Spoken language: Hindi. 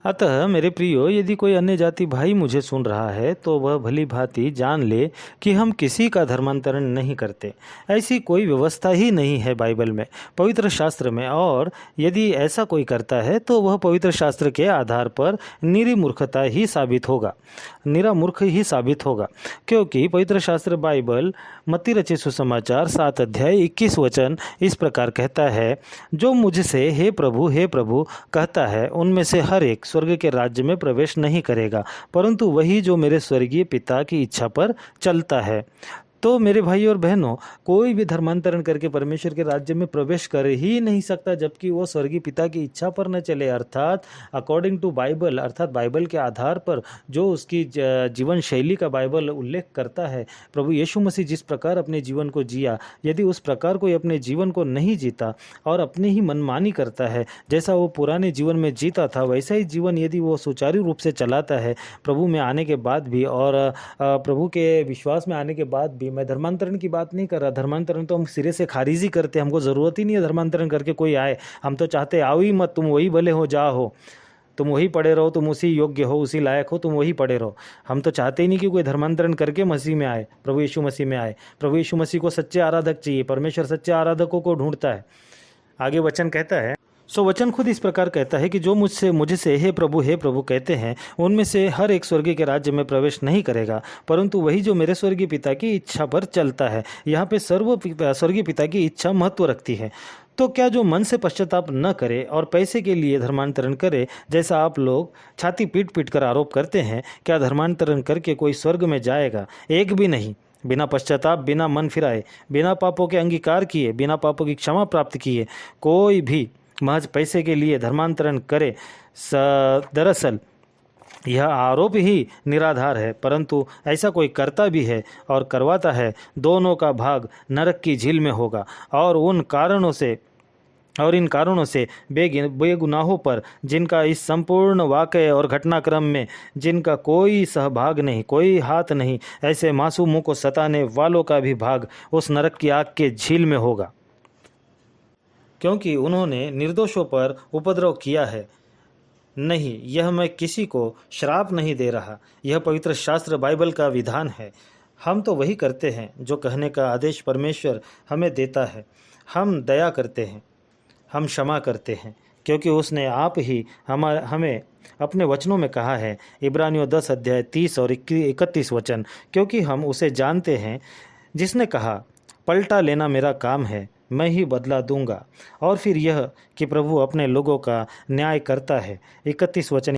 अतः मेरे प्रियो, यदि कोई अन्य जाति भाई मुझे सुन रहा है तो वह भली भांति जान ले कि हम किसी का धर्मांतरण नहीं करते। ऐसी कोई व्यवस्था ही नहीं है बाइबल में, पवित्र शास्त्र में, और यदि ऐसा कोई करता है तो वह पवित्र शास्त्र के आधार पर निरी मूर्खता ही साबित होगा, निरा मूर्ख ही साबित होगा। क्योंकि पवित्र शास्त्र बाइबल मत्ती रचित सुसमाचार 7 अध्याय 21 वचन इस प्रकार कहता है, जो मुझसे हे प्रभु कहता है उनमें से हर एक स्वर्ग के राज्य में प्रवेश नहीं करेगा, परंतु वही जो मेरे स्वर्गीय पिता की इच्छा पर चलता है। तो मेरे भाई और बहनों, कोई भी धर्मांतरण करके परमेश्वर के राज्य में प्रवेश कर ही नहीं सकता जबकि वो स्वर्गीय पिता की इच्छा पर न चले, अर्थात अकॉर्डिंग टू बाइबल, अर्थात बाइबल के आधार पर जो उसकी जीवन शैली का बाइबल उल्लेख करता है। प्रभु यीशु मसीह जिस प्रकार अपने जीवन को जिया, यदि उस प्रकार कोई अपने जीवन को नहीं जीता और अपनी ही मनमानी करता है, जैसा वो पुराने जीवन में जीता था वैसा ही जीवन यदि वो सुचारू रूप से चलाता है प्रभु में आने के बाद भी, और प्रभु के विश्वास में आने के बाद भी, मैं धर्मांतरण की बात नहीं कर रहा, धर्मांतरण तो हम सिरे से खारिज ही करते हैं, हमको ज़रूरत ही नहीं है धर्मांतरण करके कोई आए, हम तो चाहते आओ ही मत, तुम वही भले हो जा हो, तुम वही पड़े रहो, तुम उसी योग्य हो, उसी लायक हो, तुम वही पड़े रहो। हम तो चाहते ही नहीं कि कोई धर्मांतरण करके मसीह में आए, प्रभु यीशु मसीह में आए। प्रभु यीशु मसीह को सच्चे आराधक चाहिए, परमेश्वर सच्चे आराधकों को ढूंढता है। आगे वचन कहता है, वचन खुद इस प्रकार कहता है कि जो मुझसे हे प्रभु कहते हैं उनमें से हर एक स्वर्गीय के राज्य में प्रवेश नहीं करेगा, परंतु वही जो मेरे स्वर्गीय पिता की इच्छा पर चलता है। यहाँ पे स्वर्गीय पिता की इच्छा महत्व रखती है। तो क्या जो मन से पश्चाताप न करे और पैसे के लिए धर्मांतरण करे, जैसा आप लोग छाती पीट पीट कर आरोप करते हैं, क्या धर्मांतरण करके कोई स्वर्ग में जाएगा? एक भी नहीं। बिना पश्चाताप, बिना मन फिराए, बिना पापों के अंगीकार किए, बिना पापों की क्षमा प्राप्त किए कोई भी महज पैसे के लिए धर्मांतरण करे, दरअसल यह आरोप ही निराधार है। परंतु ऐसा कोई करता भी है और करवाता है, दोनों का भाग नरक की झील में होगा। और इन कारणों से बेगुनाहों पर, जिनका इस संपूर्ण वाक़ये और घटनाक्रम में जिनका कोई सहभाग नहीं, कोई हाथ नहीं, ऐसे मासूमों को सताने वालों का भी भाग उस नरक की आग के झील में होगा, क्योंकि उन्होंने निर्दोषों पर उपद्रव किया है। नहीं, यह मैं किसी को श्राप नहीं दे रहा, यह पवित्र शास्त्र बाइबल का विधान है। हम तो वही करते हैं जो कहने का आदेश परमेश्वर हमें देता है। हम दया करते हैं, हम क्षमा करते हैं, क्योंकि उसने आप ही हमें अपने वचनों में कहा है। इब्रानियों 10 अध्याय 30 और 31 वचन, क्योंकि हम उसे जानते हैं जिसने कहा, पलटा लेना मेरा काम है, मैं ही बदला दूंगा। और फिर यह कि प्रभु अपने लोगों का न्याय करता है। 31 वचन